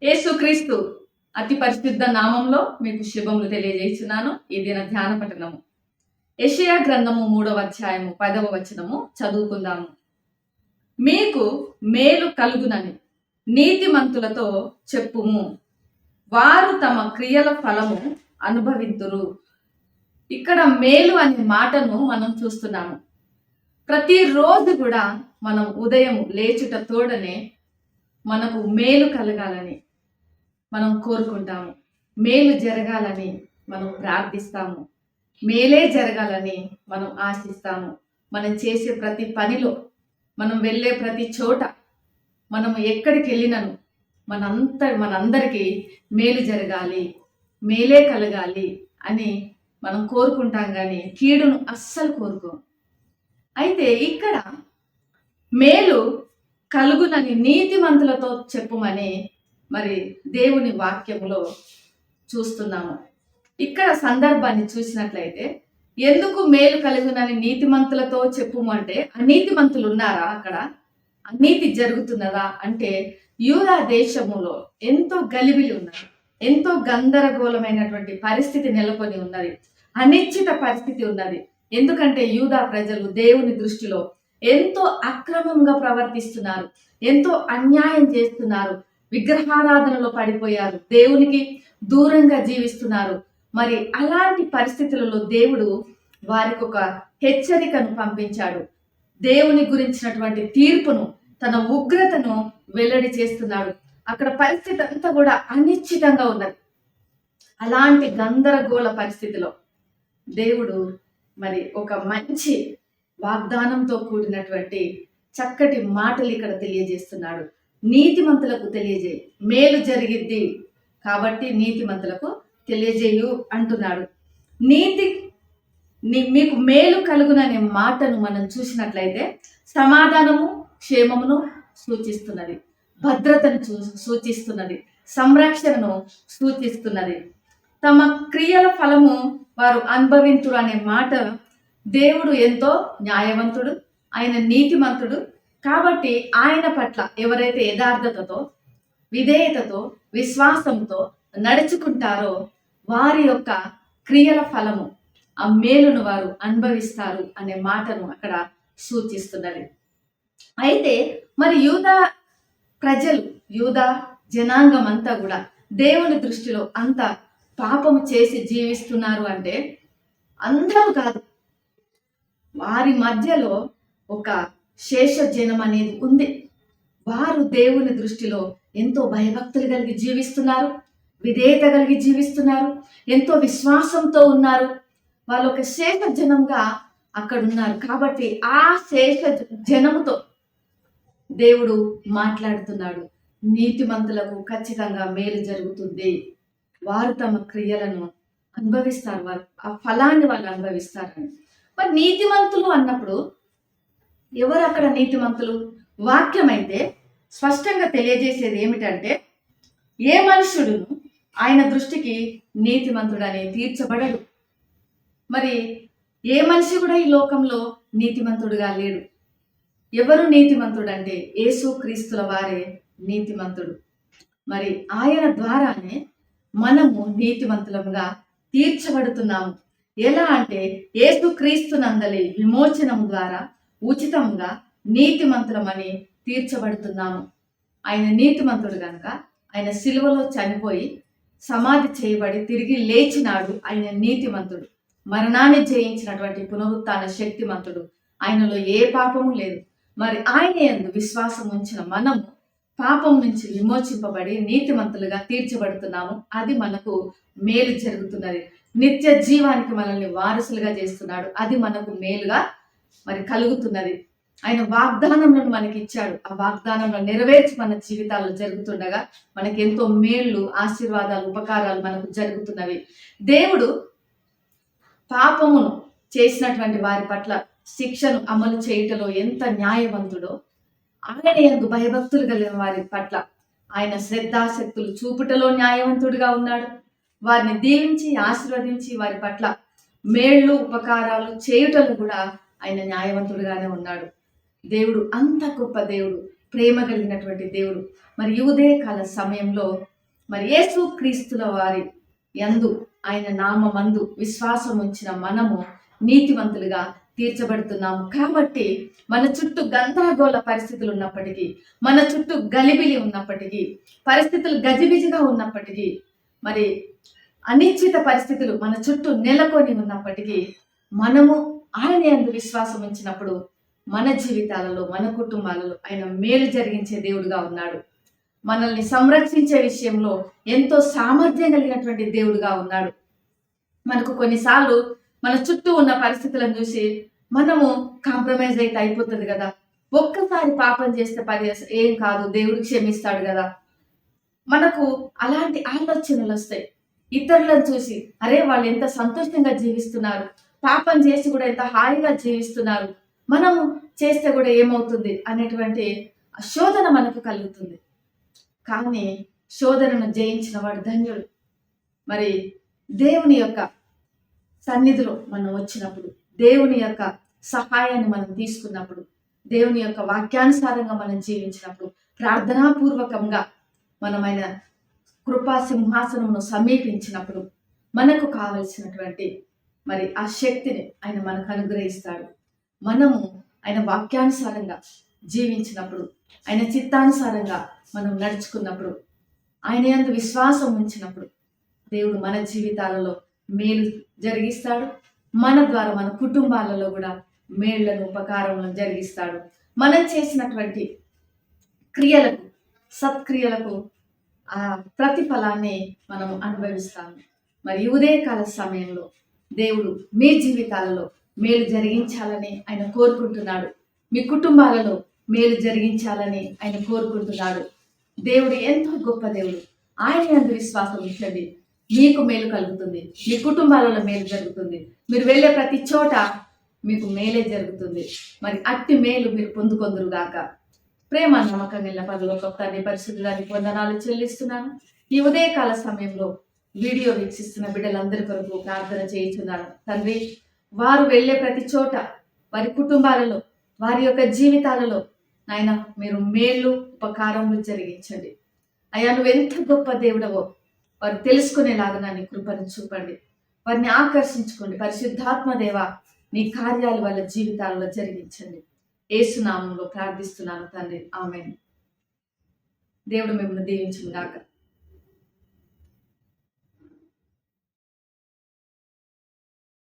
యేసుక్రీస్తు అతి పరిశుద్ధ నామంలో మీకు శుభములు తెలియజేస్తున్నాను. ఈ దిన ధ్యాన పఠనము యెషయా గ్రంథము 3వ అధ్యాయము 10వ వచనము చదువుకుందాము. మీకు మేలు కలుగునని నీతిమంతులతో చెప్పుము, వారు తమ క్రియల ఫలము అనుభవింతురు. ఇక్కడ మేలు అనే మాటను మనం చూస్తున్నాము. ప్రతిరోజు కూడా మనం ఉదయం లేచుట తోడనే మనకు మేలు కలగాలని మనం కోరుకుంటాము. మేలు జరగాలని మనం ప్రార్థిస్తాము. మేలే జరగాలని మనం ఆశిస్తాము. మనం చేసే ప్రతి పనిలో, మనం వెళ్ళే ప్రతి చోట, మనం ఎక్కడికి వెళ్ళినను మనందరికీ మేలు జరగాలి, మేలే కలగాలి అని మనం కోరుకుంటాం, కానీ కీడును అస్సలు కోరుకోం. అయితే ఇక్కడ మేలు కలుగునని నీతిమంతులతో చెప్పుమని మరి దేవుని వాక్యములో చూస్తున్నాము. ఇక్కడ సందర్భాన్ని చూసినట్లయితే ఎందుకు మేలు కలుగునని నీతిమంతులతో చెప్పుము అంటే, అనీతిమంతులు ఉన్నారా అక్కడ? అనీతి జరుగుతున్నదా అంటే, యూదా దేశములో ఎంతో గలిబిలి ఉన్నది, ఎంతో గందరగోళమైనటువంటి పరిస్థితి నెలకొని ఉన్నది, అనిశ్చిత పరిస్థితి ఉన్నది. ఎందుకంటే యూదా ప్రజలు దేవుని దృష్టిలో ఎంతో అక్రమంగా ప్రవర్తిస్తున్నారు, ఎంతో అన్యాయం చేస్తున్నారు, విగ్రహారాధనలో పడిపోయారు, దేవునికి దూరంగా జీవిస్తున్నారు. మరి అలాంటి పరిస్థితులలో దేవుడు వారికి ఒక హెచ్చరికను పంపించాడు. దేవుని గురించినటువంటి తీర్పును, తన ఉగ్రతను వెల్లడి చేస్తున్నాడు. అక్కడ పరిస్థితి అంతా కూడా అనిశ్చితంగా ఉన్నది. అలాంటి గందరగోళ పరిస్థితిలో దేవుడు మరి ఒక మంచి వాగ్దానంతో కూడినటువంటి చక్కటి మాటలు ఇక్కడ తెలియజేస్తున్నాడు. నీతిమంతులకు తెలియజేయి, మేలు జరిగిద్ది కాబట్టి నీతిమంతులకు తెలియజేయు అంటున్నాడు. మీకు మేలు కలుగుననే మాటను మనం చూసినట్లయితే సమాధానము, క్షేమమును సూచిస్తున్నది, భద్రతను సూచిస్తున్నది, సంరక్షణను సూచిస్తున్నది. తమ క్రియల ఫలము వారు అనుభవింతురు అనే మాట, దేవుడు ఎంతో న్యాయవంతుడు, ఆయన నీతిమంతుడు. కాబట్టి ఆయన పట్ల ఎవరైతే యథార్థతతో, విధేయతతో, విశ్వాసంతో నడుచుకుంటారో వారి యొక్క క్రియల ఫలము, ఆ మేలును వారు అనుభవిస్తారు అనే మాటను అక్కడ సూచిస్తున్నది. అయితే మరి యూదా ప్రజలు, యూదా జనాంగం అంతా కూడా దేవుని దృష్టిలో అంత పాపము చేసి జీవిస్తున్నారు అంటే అందరూ కాదు, వారి మధ్యలో ఒక శేష జనం అనేది ఉంది. వారు దేవుని దృష్టిలో ఎంతో భయభక్తులు కలిగి జీవిస్తున్నారు, విధేయత కలిగి జీవిస్తున్నారు, ఎంతో విశ్వాసంతో ఉన్నారు. వాళ్ళు ఒక శేష జనంగా అక్కడ ఉన్నారు. కాబట్టి ఆ శేష జనముతో దేవుడు మాట్లాడుతున్నాడు. నీతిమంతులకు ఖచ్చితంగా మేలు జరుగుతుంది, వారు తమ క్రియలను అనుభవిస్తారు, వారు ఆ ఫలాన్ని వాళ్ళు అనుభవిస్తారని. మరి నీతిమంతులు అన్నప్పుడు ఎవరు అక్కడ నీతిమంతులు? వాక్యం అయితే స్పష్టంగా తెలియజేసేది ఏమిటంటే, ఏ మనుషుడును ఆయన దృష్టికి నీతిమంతుడని తీర్చబడడు. మరి ఏ మనిషి కూడా ఈ లోకంలో నీతిమంతుడుగా లేడు. ఎవరు నీతిమంతుడు అంటే యేసుక్రీస్తుల వారే నీతిమంతుడు. మరి ఆయన ద్వారానే మనము నీతిమంతులంగా తీర్చబడుతున్నాము. ఎలా అంటే యేసుక్రీస్తునందలి విమోచనం ద్వారా ఉచితంగా నీతిమంతులమని తీర్చబడుతున్నాము. ఆయన నీతిమంతుడు కనుక ఆయన సిలువలో చనిపోయి సమాధి చేయబడి తిరిగి లేచినాడు. ఆయన నీతిమంతుడు, మరణాన్ని జయించినటువంటి పునరుత్థాన శక్తిమంతుడు. ఆయనలో ఏ పాపము లేదు. మరి ఆయన యందు విశ్వాసం ఉంచిన మనము పాపం నుంచి విమోచింపబడి నీతిమంతులుగా తీర్చబడుతున్నాము. అది మనకు మేలు జరుగుతున్నది. నిత్య జీవానికి మనల్ని వారసులుగా చేస్తున్నాడు. అది మనకు మేలుగా మరి కలుగుతున్నది. ఆయన వాగ్దానములను మనకి ఇచ్చాడు. ఆ వాగ్దానంలో నెరవేర్చి మన జీవితాల్లో జరుగుతుండగా మనకి ఎంతో మేళ్ళు, ఆశీర్వాదాలు, ఉపకారాలు మనకు జరుగుతున్నవి. దేవుడు పాపమును చేసినటువంటి వారి పట్ల శిక్షను అమలు చేయుటలో ఎంత న్యాయవంతుడో, ఆయన యందు భయభక్తులు కలిగిన వారి పట్ల ఆయన శ్రద్ధాశక్తులు చూపుటలో న్యాయవంతుడిగా ఉన్నాడు. వారిని దీవించి ఆశీర్వదించి వారి పట్ల మేళ్ళు, ఉపకారాలు చేయుటలు కూడా ఆయన న్యాయవంతుడిగానే ఉన్నాడు. దేవుడు అంత గొప్ప దేవుడు, ప్రేమ కలిగినటువంటి దేవుడు. మరి ఈ ఉదయకాల సమయంలో మరి యేసు క్రీస్తుల వారి యందు, ఆయన నామమందు విశ్వాసం ఉంచిన మనము నీతివంతులుగా తీర్చబడుతున్నాము. కాబట్టి మన చుట్టూ గందరగోళ పరిస్థితులు ఉన్నప్పటికీ, మన చుట్టూ గలిబిలి ఉన్నప్పటికీ, పరిస్థితులు గజిబిజిగా ఉన్నప్పటికీ, మరి అనిశ్చిత పరిస్థితులు మన చుట్టూ నెలకొని ఉన్నప్పటికీ, మనము ఆయన యందు విశ్వాసం ఉంచినప్పుడు మన జీవితాలలో, మన కుటుంబాలలో ఆయన మేలు జరిగించే దేవుడుగా ఉన్నాడు. మనల్ని సంరక్షించే విషయంలో ఎంతో సామర్థ్యం కలిగినటువంటి దేవుడుగా ఉన్నాడు. మనకు కొన్నిసార్లు మన చుట్టూ ఉన్న పరిస్థితులను చూసి మనము కాంప్రమైజ్ అయితే అయిపోతుంది కదా, ఒక్కసారి పాపం చేస్తే ఏం కాదు, దేవుడు క్షమిస్తాడు కదా, మనకు అలాంటి ఆలోచనలు వస్తాయి. ఇతరులను చూసి అరే వాళ్ళు ఎంత సంతోషంగా జీవిస్తున్నారు, పాపం చేసి కూడా ఎంత హాయిగా జీవిస్తున్నారు, మనము చేస్తే కూడా ఏమవుతుంది అనేటువంటి శోధన మనకు కలుగుతుంది. కానీ శోధనను జయించిన వాడు ధన్యుడు. మరి దేవుని యొక్క సన్నిధిలో మనం వచ్చినప్పుడు, దేవుని యొక్క సహాయాన్ని మనం తీసుకున్నప్పుడు, దేవుని యొక్క వాక్యానుసారంగా మనం జీవించినప్పుడు, ప్రార్థనాపూర్వకంగా మనమైన కృపా సింహాసనమును సమీపించినప్పుడు మనకు కావలసినటువంటి మరి ఆ శక్తిని ఆయన మనకు అనుగ్రహిస్తాడు. మనము ఆయన వాక్యానుసారంగా జీవించినప్పుడు, ఆయన చిత్తానుసారంగా మనం నడుచుకున్నప్పుడు, ఆయన యందు విశ్వాసం ఉంచినప్పుడు దేవుడు మన జీవితాలలో మేలు జరిగిస్తాడు. మన ద్వారా మన కుటుంబాలలో కూడా మేళ్లను, ఉపకారములను జరిగిస్తాడు. మనం చేసినటువంటి క్రియలకు, సత్క్రియలకు ఆ ప్రతిఫలాన్ని మనం అనుభవిస్తాము. మరి ఉదయకాల సమయంలో దేవుడు మీ జీవితాలలో మేలు జరిగించాలని ఆయన కోరుకుంటున్నాడు. మీ కుటుంబాలలో మేలు జరిగించాలని ఆయన కోరుకుంటున్నాడు. దేవుడు ఎంతో గొప్ప దేవుడు. ఆయన యందు విశ్వాసం ఉంచండి, మీకు మేలు కలుగుతుంది, మీ కుటుంబాలలో మేలు జరుగుతుంది. మీరు వెళ్ళే ప్రతి చోట మీకు మేలే జరుగుతుంది. మరి అట్టి మేలు మీరు పొందుకొందురుగాక. ప్రేమ నమ్మకం వెళ్ళిన పరలోక తండ్రి, పరిశుద్ధుడానికి వందనాలు చెల్లిస్తున్నాను. ఈ ఉదయకాల సమయంలో వీడియో వీక్షిస్తున్న బిడ్డలందరి కొరకు ప్రార్థన చేయించున్నాను. తండ్రి, వారు వెళ్ళే ప్రతి చోట, వారి కుటుంబాలలో, వారి యొక్క జీవితాలలో నాయన మీరు మేలు, ఉపకారములు జరిగించండి. అయ్యా, నువ్వెంత గొప్ప దేవుడవో వారు తెలుసుకునేలాగా నీ కృపను చూపండి. వారిని ఆకర్షించుకోండి. పరిశుద్ధాత్మ దేవ, నీ కార్యాలు వాళ్ళ జీవితాలలో జరిగించండి. యేసు నామములో ప్రార్థిస్తున్నాను తండ్రి, ఆమేన్. దేవుడు మిమ్మల్ని దీవించును గాక.